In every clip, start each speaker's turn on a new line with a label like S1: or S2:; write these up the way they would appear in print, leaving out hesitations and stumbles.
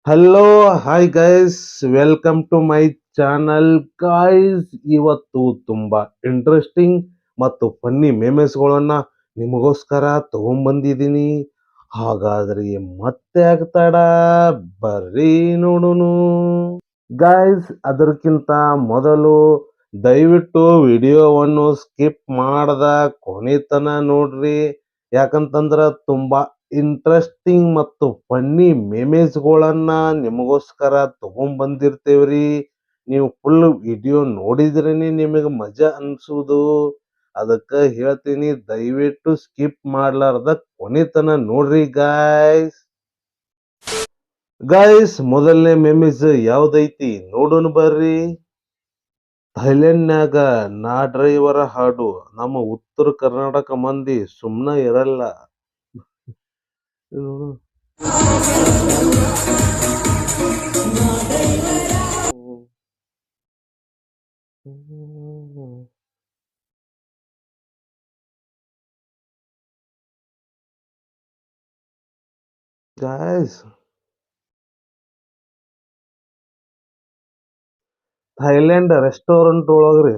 S1: Hello hi guys, welcome to my channel guys. ಇವತ್ತು ತುಂಬಾ interesting ಮತ್ತು ಫನ್ನಿ ಮೇಮೆಸ್ಗಳನ್ನ ನಿಮಗೋಸ್ಕರ ತಗೊಂಡ್ಬಂದಿದ್ದೀನಿ. ಹಾಗಾದ್ರೆ ಮತ್ತೆ ಆಗ್ತಾಡ, ಬರ್ರಿ ನೋಡುನು ಗಾಯ್ಸ್. ಅದಕ್ಕಿಂತ ಮೊದಲು ದಯವಿಟ್ಟು ವಿಡಿಯೋವನ್ನು ಸ್ಕಿಪ್ ಮಾಡದ ಕೊನೆತನ ನೋಡ್ರಿ. ಯಾಕಂತಂದ್ರ ತುಂಬಾ ಇಂಟ್ರೆಸ್ಟಿಂಗ್ ಮತ್ತು ಫನ್ನಿ ಮೇಮೇಜ್ಗಳನ್ನ ನಿಮಗೋಸ್ಕರ ತಗೊಂಡ್ಬಂದಿರ್ತೇವ್ರಿ. ನೀವು ಫುಲ್ ವಿಡಿಯೋ ನೋಡಿದ್ರೇನೆ ನಿಮಗೆ ಮಜಾ ಅನ್ಸುವುದು. ಅದಕ್ಕ ಹೇಳ್ತೀನಿ, ದಯವಿಟ್ಟು ಸ್ಕಿಪ್ ಮಾಡ್ಲಾರ್ದ ಕೊನೆತನ ನೋಡ್ರಿ ಗಾಯ್ಸ್. ಮೊದಲನೇ ಮೆಮೇಜ್ ಯಾವ್ದೈತಿ ನೋಡೋಣ ಬರ್ರಿ. ಥೈಲ್ಯಾಂಡ್ನ್ಯಾಗ ನಾ ಡ್ರೈವರ ಹಾಡು ನಮ್ಮ ಉತ್ತರ ಕರ್ನಾಟಕ ಮಂದಿ ಸುಮ್ನ ಇರಲ್ಲ. ಗಾಯ್ಸ್, ಥೈಲ್ಯಾಂಡ್ ರೆಸ್ಟೋರೆಂಟ್ ಒಳಗ್ರಿ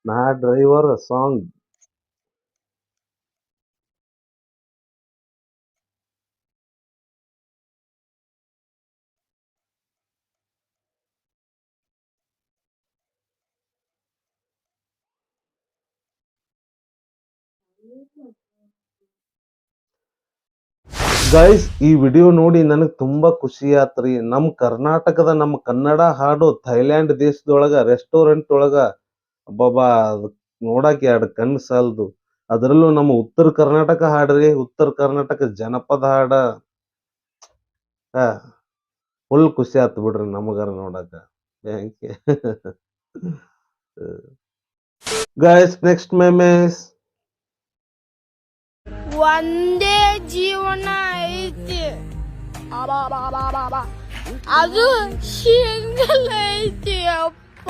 S1: ನಾ ಡ್ರೈವರ್ ಸಾಂಗ್. ಗೈಸ್, ಈ ವಿಡಿಯೋ ನೋಡಿ ನನಗೆ ತುಂಬಾ ಖುಷಿ ಆತ್ರಿ. ನಮ್ಮ ಕರ್ನಾಟಕದ ನಮ್ಮ ಕನ್ನಡ ಹಾಡು ಥೈಲ್ಯಾಂಡ್ ದೇಶದೊಳಗ ರೆಸ್ಟೋರೆಂಟ್ ಒಳಗ ಅಬ್ಬಬ್ಬಾ, ನೋಡಕ್ ಎರಡು ಕಣ್ಣು ಸಾಲದು. ಅದರಲ್ಲೂ ನಮ್ಮ ಉತ್ತರ ಕರ್ನಾಟಕ ಹಾಡ್ರಿ, ಉತ್ತರ ಕರ್ನಾಟಕ ಜನಪದ ಹಾಡ. ಫುಲ್ ಖುಷಿ ಆತ್ ಬಿಡ್ರಿ ನಮಗಾರ ನೋಡಕ. Thank you guys. Next memes.
S2: ಒಂದೇ ಜೀವನ ಐತಿ, ಅದು ಸಿಂಗಲ್ ಐತಿ ಅಪ್ಪ.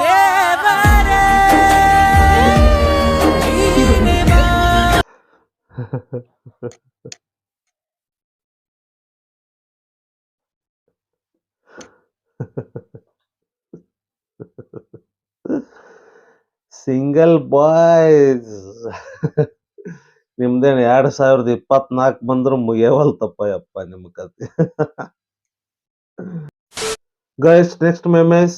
S1: Single boys. ನಿಮ್ದೇನ್ 2024 ಬಂದ್ರು ಮುಗಿಯವಲ್ತಪ್ಪ ಯಪ್ಪ ನಿಮ್ ಕತೆ. Guys, next memes.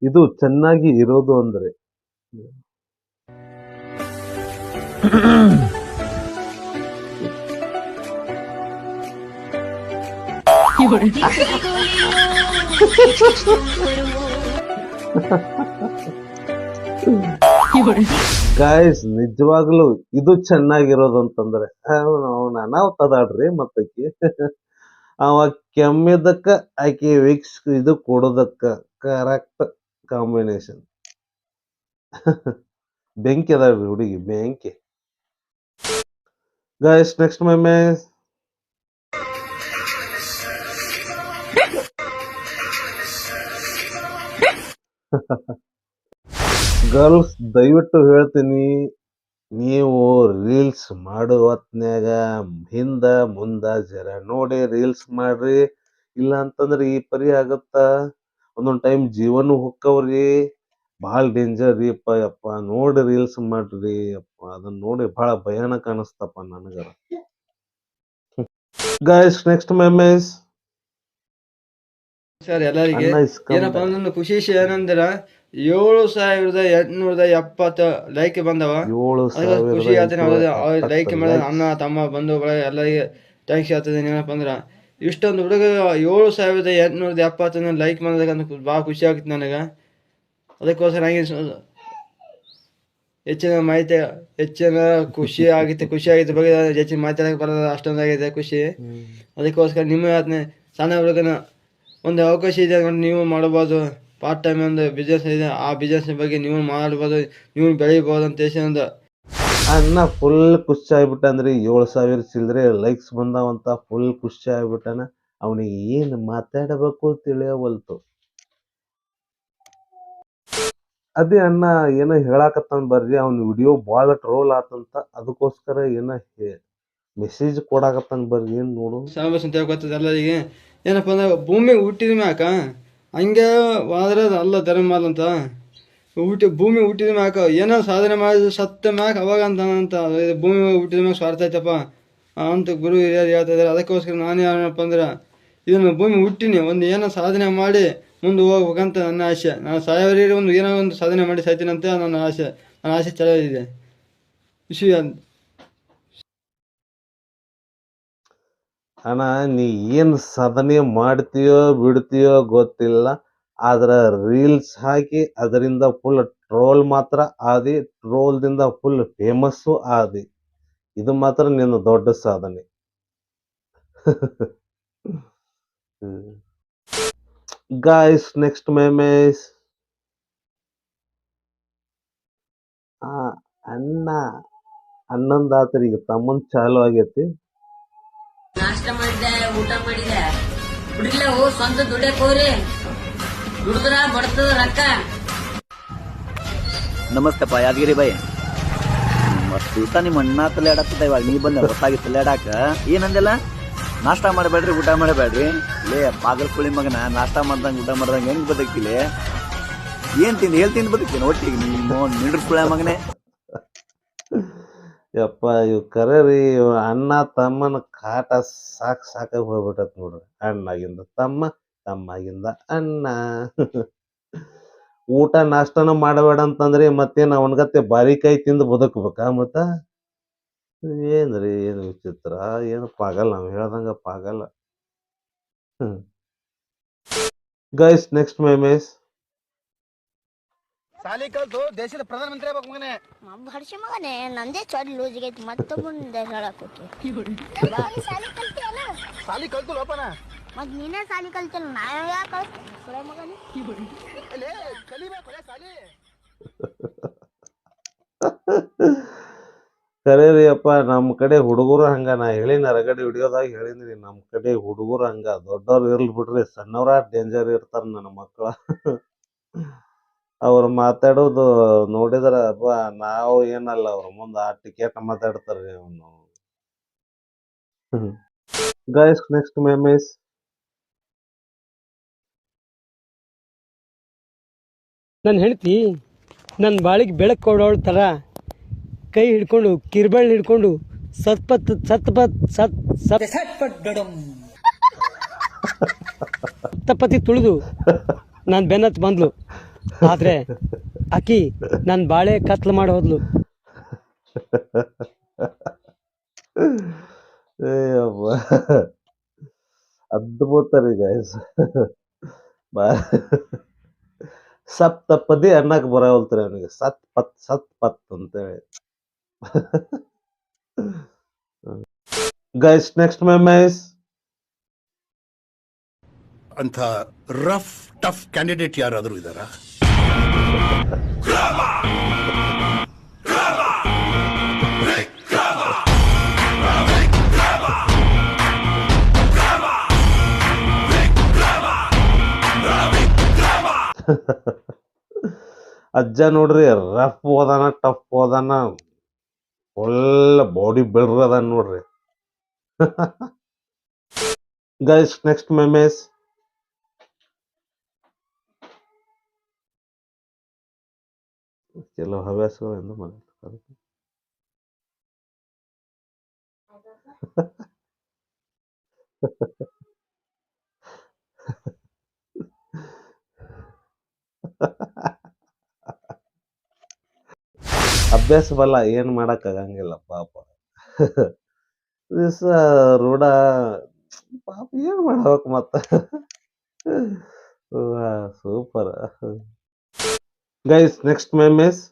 S1: ಇದು ಚೆನ್ನಾಗಿ ಇರೋದು ಅಂದ್ರೆ ಗಾಯ್ಸ್, ನಿಜವಾಗ್ಲು ಇದು ಚೆನ್ನಾಗಿರೋದು ಅಂತಂದ್ರೆ ಅನಾಹುತದಾಡ್ರಿ ಮತ್ತಕಿ. ಅವ ಕೆಮ್ಮಿದಕ್ಕ ಆಕಿ ವಿಕ್ಸ್ ಇದು ಕೊಡೋದಕ್ಕ ಕರೆಕ್ಟ್ ಕಾಂಬಿನೇಷನ್. ಬೆಂಕಿ ಅದಾಳ್ರಿ ಹುಡುಗಿ, ಬೆಂಕಿ. Guys, next ಮೆಮೇಸ್. ಗರ್ಲ್ಸ್, ದಯವಿಟ್ಟು ಹೇಳ್ತೀನಿ, ನೀವು ರೀಲ್ಸ್ ಮಾಡೋ ಹೊತ್ನ್ಯಾಗ ಹಿಂದ ಮುಂದ ಜರ ನೋಡಿ ರೀಲ್ಸ್ ಮಾಡ್ರಿ. ಇಲ್ಲ ಅಂತಂದ್ರೆ ಈ ಪರಿ ಆಗತ್ತ. ಒಂದೊಂದ್ ಟೈಮ್ ಜೀವನು ಹೊಕ್ಕವ್ರಿ. ಭಾಳ ಡೇಂಜರ್ ರೀ ಅಪ್ಪ ಯಪ್ಪ. ನೋಡಿ ರೀಲ್ಸ್ ಮಾಡ್ರಿ ಅಪ್ಪ. ಅದನ್ನ ನೋಡಿ ಬಹಳ ಭಯಾನಕ ಅನಸ್ತಪ್ಪ ನನಗರ. Guys, next memes.
S3: ಸರ್ ಎಲ್ಲರಿಗೆ ಏನಪ್ಪ ಅಂದ್ರೆ ಖುಷಿ ವಿಷಯ ಏನಂದ್ರ 7,870 ಲೈಕ್ ಬಂದವ. ಖುಷಿ ಆಗ್ತದೆ. ಲೈಕ್ ಮಾಡಿದ ಅಣ್ಣ ತಮ್ಮ ಬಂಧು ಬಳಗ ಎಲ್ಲರಿಗೆ ಥ್ಯಾಂಕ್ಸ್ ಆಗ್ತದೆ. ಏನಪ್ಪ ಅಂದ್ರ ಇಷ್ಟೊಂದು ಹುಡುಗ 7,870 ಲೈಕ್ ಮಾಡೋದಕ್ಕಂತ ಭಾಳ ಖುಷಿ ಆಗ್ತದೆ ನನಗೆ. ಅದಕ್ಕೋಸ್ಕರ ಹಂಗೆ ಹೆಚ್ಚಿನ ಮಾಹಿತಿ ಹೆಚ್ಚಿನ ಖುಷಿ ಆಗಿತ್ತು ಬಗ್ಗೆ ಹೆಚ್ಚಿನ ಮಾತಾಡಕ್ಕೆ ಬರೋದು ಅಷ್ಟೊಂದಾಗಿದೆ ಖುಷಿ. ಅದಕ್ಕೋಸ್ಕರ ನಿಮ್ಮ ಸಣ್ಣ ಹುಡುಗನ ಒಂದು ಅವಕಾಶ ಇದೆ, ನೀವು ಮಾಡಬಹುದು. ಪಾರ್ಟ್ ಟೈಮ್ ಒಂದು ಬಿಸ್ನೆಸ್ ಇದೆ, ಆ ಬಿಸ್ನೆಸ್ ಬಗ್ಗೆ ನೀವು ಮಾಡ್ಬೋದು, ನೀವು ಬೆಳಿಬೋದು ಅಂತ ಒಂದು
S1: ಅಣ್ಣ ಫುಲ್ ಖುಷಿ ಆಗ್ಬಿಟ್ಟಂದ್ರಿ. 7,000 ಚಿಲ್ಲರೆ ಲೈಕ್ಸ್ ಬಂದಾವಂತ ಫುಲ್ ಖುಷಿ ಆಗ್ಬಿಟ್ಟನ. ಅವನಿಗೆ ಏನ್ ಮಾತಾಡಬೇಕು ತಿಳಿಯವಲ್ತು. ಅದೇ ಅಣ್ಣ ಏನೋ ಹೇಳಾಕತ್ತಾನ ಬರ್ರಿ. ಅವ್ನ ವಿಡಿಯೋ ಭಾಳ ಟ್ರೋಲ್ ಆತಂತ, ಅದಕ್ಕೋಸ್ಕರ ಏನೋ ಮೆಸೇಜ್ ಕೊಡಾಕತ್ತಾನ ಬರ್ರಿ ಏನ್ ನೋಡು.
S3: ಸೆಲೆಬ್ರೇಷನ್ ತಿಳ್ಕೊತದೆ ಎಲ್ಲರಿಗೆ. ಏನಪ್ಪ ಅಂದ್ರೆ ಭೂಮಿ ಹುಟ್ಟಿದ ಮ್ಯಾಕ ಹಂಗೆ ವಾದ್ರದ ಅಲ್ಲ ಧರ್ಮ ಅಂತ ಭೂಮಿ ಹುಟ್ಟಿದ ಮ್ಯಾಕ ಏನೋ ಸಾಧನೆ ಮಾಡಿ ಸತ್ತ ಮ್ಯಾಕ ಅವಾಗ ಅಂತ ಭೂಮಿ ಹುಟ್ಟಿದ ಮ್ಯಾಗ ಸ್ವಾರ್ಥ ಐತಪ್ಪ ಅಂತ ಗುರು ಹಿರಿಯರು ಹೇಳ್ತಾ ಇದ್ದಾರೆ. ಅದಕ್ಕೋಸ್ಕರ ನಾನು ಏನಪ್ಪ ಅಂದ್ರೆ ಇದನ್ನು ಭೂಮಿ ಹುಟ್ಟಿನಿ ಒಂದು ಏನೋ ಸಾಧನೆ ಮಾಡಿ ಮುಂದೆ ಹೋಗ್ಬೇಕಂತ ನನ್ನ ಆಸೆ. ನಾನು ಸಾಯೋರಿಗೆ ಒಂದು ಏನೋ ಒಂದು ಸಾಧನೆ ಮಾಡಿ ಸಾಯ್ತೀನಿ ಅಂತ ನನ್ನ ಆಸೆ. ನನ್ನ ಆಸೆ ಚೆನ್ನಾಗಿದೆ ವಿಷಯ.
S1: ಅಣ್ಣ ನೀ ಏನ್ ಸಾಧನೆ ಮಾಡ್ತೀಯೋ ಬಿಡ್ತೀಯೋ ಗೊತ್ತಿಲ್ಲ, ಆದ್ರ ರೀಲ್ಸ್ ಹಾಕಿ ಅದರಿಂದ ಫುಲ್ ಟ್ರೋಲ್ ಮಾತ್ರ ಆದಿ, ಟ್ರೋಲ್ದಿಂದ ಫುಲ್ ಫೇಮಸ್ಸು ಆದಿ. ಇದು ಮಾತ್ರ ನಿನ್ನ ದೊಡ್ಡ ಸಾಧನೆ. Guys next memes. ಅಣ್ಣ ಅಣ್ಣಂದಾತ್ರಿ ಈಗ ತಮ್ಮನ್ ಚಾಲು ಆಗೈತಿ.
S4: ನಾಷ್ಟ ಮಾಡಿದೆ, ಊಟ ಮಾಡಿದೆ, ಬಿಡ್ರಲ್ಲ ಹೋ ಸ್ವಂತ ದುಡ್ಯಕ್ ಹೋಗ್ರಿ, ದುಡ್ದ್ರ ಬಡ್ತದ ರೊಕ್ಕ.
S5: ನಮಸ್ತೆಪ್ಪ ಯಾದಗಿರಿ ಬಾಯಿ. ಮಸ್ತ್ ಊಟ ನಿಮ್ಮ ಅಣ್ಣ ತಲೆ ಆಡತ್ತಿದ್ದ, ಇವಾಗ ನೀ ಬಂದ ಹೊತ್ತಾಗಿ ತಲೆ ಆಡಾಕ ಏನಂದಿಲ್ಲ. ನಾಷ್ಟ ಮಾಡಬೇಡ್ರಿ, ಊಟ ಮಾಡಬೇಡ್ರಿ. ಲೇ ಪಾಗಲ್ ಕುಳಿ ಮಗನ, ನಾಷ್ಟ ಮಾಡ್ದಂಗ ಊಟ ಮಾಡ್ದಂಗ ಹೆಂಗ್ ಬದುಕ್ತಿಲಿ? ಏನ್ ತಿಂದು ಹೇಳ್ತೀನಿ ಬದುಕ್ತೀನಿ ಒಟ್ಟಿಗೆ ನಿಮ್ಮ ನಿಂಡ್ರ ಕುಳ ಮಗನೇ.
S1: ಯಪ್ಪ ಇವ್ ಕರೆ ರೀ, ಅಣ್ಣ ತಮ್ಮನ ಕಾಟ ಸಾಕಾಗಿ ಹೋಗ್ಬಿಟ್ಟತ್ ನೋಡ್ರಿ. ಅಣ್ಣಾಗಿಂದ ತಮ್ಮ, ತಮ್ಮಗಿಂದ ಅಣ್ಣ. ಊಟ ನಾಷ್ಟನ ಮಾಡಬೇಡ ಅಂತಂದ್ರಿ ಮತ್ತೇನ್ ಅವನ್ಗತ್ತೆ ಬಾರಿಕಾಯಿ ತಿಂದು ಬದುಕ್ಬೇಕಾ ಮತ್ತ? ಏನ್ರಿ ಏನು ವಿಚಿತ್ರ, ಏನು ಪಾಗಲ್, ನಾವ್ ಹೇಳ್ದಂಗ ಪಾಗಲ್ಲ. Guys next ಮೆಮೇಸ್.
S3: ಸಾಲಿ ಕಲ್ತು ದೇಶದ ಪ್ರಧಾನಮಂತ್ರಿ ಆಗ್ಬೇಕು ಮಗನೇ.
S2: ಹರ್ಷಿ ಮಗನೇ ನಂದೇ ಚೊಡ್ ಲೂಜಿಗೈತಿ ಮತ್ತೊಬ್ಬಂದ ಹೇಳಕ್
S3: ಸಾಲಿ ಕಲ್ತು ಲೋಪನ
S2: ಮತ್ ನೀನೇ ಸಾಲಿ ಕಲ್ತಿಲ್ಲ, ನಾ ಯಾಕೆ ಮಗನೇ
S3: ಕಲಿಬೇಕು ಸಾಲಿ.
S1: ಕರೆ ರೀ ಅಪ್ಪ, ನಮ್ ಕಡೆ ಹುಡುಗರು ಹಂಗ. ನಾ ಹೇಳಿನ ರಗಡಿ ಹಿಡಿಯೋದಾಗ ಹೇಳಿದ್ರಿ, ನಮ್ ಕಡೆ ಹುಡುಗರು ಹಂಗ. ದೊಡ್ಡವ್ರು ಇರ್ಲಿ ಬಿಡ್ರಿ, ಸಣ್ಣವ್ರ ಡೇಂಜರ್ ಇರ್ತಾರ ನನ್ನ ಮಕ್ಕಳ. ಅವ್ರು ಮಾತಾಡೋದು ನೋಡಿದ್ರ ನಾವು ಏನಲ್ಲ, ಅವ್ರ ಮುಂದ ಆ ಟಿಕೆಟ್ ಮಾತಾಡ್ತಾರ್ರಿ ಅವನು. Guys next memes.
S6: ನನ್ನ ಹೆಂಡತಿ ನನ್ನ ಬಾಳಿಗೆ ಬೆಳಕು ಕೊಡೋಳ ಥರ ಕೈ ಹಿಡ್ಕೊಂಡು ಕಿರ್ಬಳ್ಳಿ ಹಿಡ್ಕೊಂಡು ಸಪ್ತಪತಿ ತುಳಿದು ನಾನು ಬೆನ್ನತ್ ಬಂದ್ಲು. ಆದ್ರೆ ಆಕಿ ನನ್ನ ಬಾಳೆ ಕತ್ಲು ಮಾಡಿ ಹೋದ್ಲು.
S1: ಅದ್ಭುತ ರೀ ಗೈಸ್. ಸಪ್ತಪದಿ ಅನ್ನಕ್ ಬರವಲ್ತ್ರಿ ಅವನಿಗೆ, ಸತ್ ಪತ್ ಅಂತೇಳಿ. Guys next memes.
S7: ಅಂತ ರಫ್ ಟಫ್ ಕ್ಯಾಂಡಿಡೇಟ್ ಯಾರಾದರೂ ಇದ್ದಾರಾ?
S1: ಅಜ್ಜ ನೋಡ್ರಿ, ರಫ್ ಓದಾನ, ಟಫ್ ಓದಾನ, ಫುಲ್ ಬಾಡಿ ಬಿಲ್ಡರ್ ಅದ ನೋಡ್ರಿ. Guys next memes. ಕೆಲವು ಹವ್ಯಾಸಗಳು ಎಂದು ಮಾಡ್ತಾರೆ. ಅಭ್ಯಾಸ ಬಲ್ಲ, ಏನ್ ಮಾಡಕ್ ಆಗಂಗಿಲ್ಲ ಪಾಪ. ದಿವಸ ರೂಢ ಪಾಪ, ಏನ್ ಮಾಡ್ಬೇಕು ಮತ್ತ. Super. Guys next memes.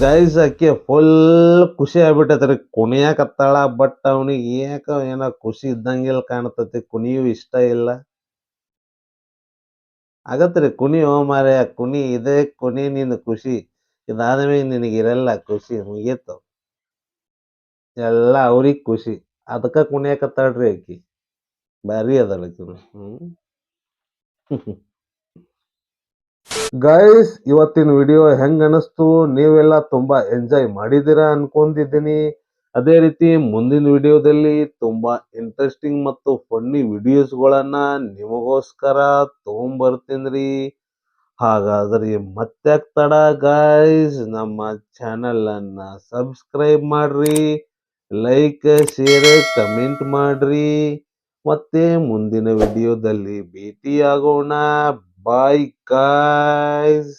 S1: Guys ಆಕೆ ಫುಲ್ ಖುಷಿ ಆಗ್ಬಿಟ್ಟೈತ್ರಿ, ಕುಣಿಯಾಕತ್ತಾಳ. ಬಟ್ ಅವನಿಗೆ ಏನೋ ಖುಷಿ ಇದ್ದಂಗಿಲ್ಲ ಕಾಣ್ತತಿ, ಕುಣಿಯು ಇಷ್ಟ ಇಲ್ಲ. ಆಗತ್ರಿ ಕುಣಿಯೋ ಮಾರಾಯ ಕುಣಿ ಇದೇ ಕುಣಿ ನಿನ್ನ ಖುಷಿ ಇದಾದ ಮೇಲೆ ನಿನಗಿರಲ್ಲ ಖುಷಿ ಮುಗೀತು ಎಲ್ಲ ಅವ್ರಿಗೆ ಖುಷಿ ಅದಕ್ಕ ಕುಣಿಯಕತ್ತಾಳ್ರಿ ಆಕಿ ಭಾರಿ ಅದಳ ಗೈಸ್ ಇವತ್ತಿನ ವಿಡಿಯೋ ಹೆಂಗ್ ಅನಿಸ್ತು ನೀವೆಲ್ಲ ತುಂಬಾ ಎಂಜಾಯ್ ಮಾಡಿದಿರಾ ಅನ್ಕೊಂಡಿದ್ದೀನಿ ಅದೇ ರೀತಿ ಮುಂದಿನ ವಿಡಿಯೋದಲ್ಲಿ ತುಂಬಾ ಇಂಟ್ರೆಸ್ಟಿಂಗ್ ಮತ್ತು ಫನ್ನಿ ವಿಡಿಯೋಸ್ಗಳನ್ನ ನಿಮಗೋಸ್ಕರ ತಗೊಂಬರ್ತೀನ್ರಿ ಹಾಗಾದ್ರೆ ಮತ್ತೆ ತಡ ಗೈಸ್ ನಮ್ಮ ಚಾನೆಲ್ ಅನ್ನ ಸಬ್ಸ್ಕ್ರೈಬ್ ಮಾಡ್ರಿ ಲೈಕ್ ಶೇರ್ ಕಮೆಂಟ್ ಮಾಡ್ರಿ ಮತ್ತೆ ಮುಂದಿನ ವಿಡಿಯೋದಲ್ಲಿ ಭೇಟಿಯಾಗೋಣ ಬಾಯ್ ಗೈಸ್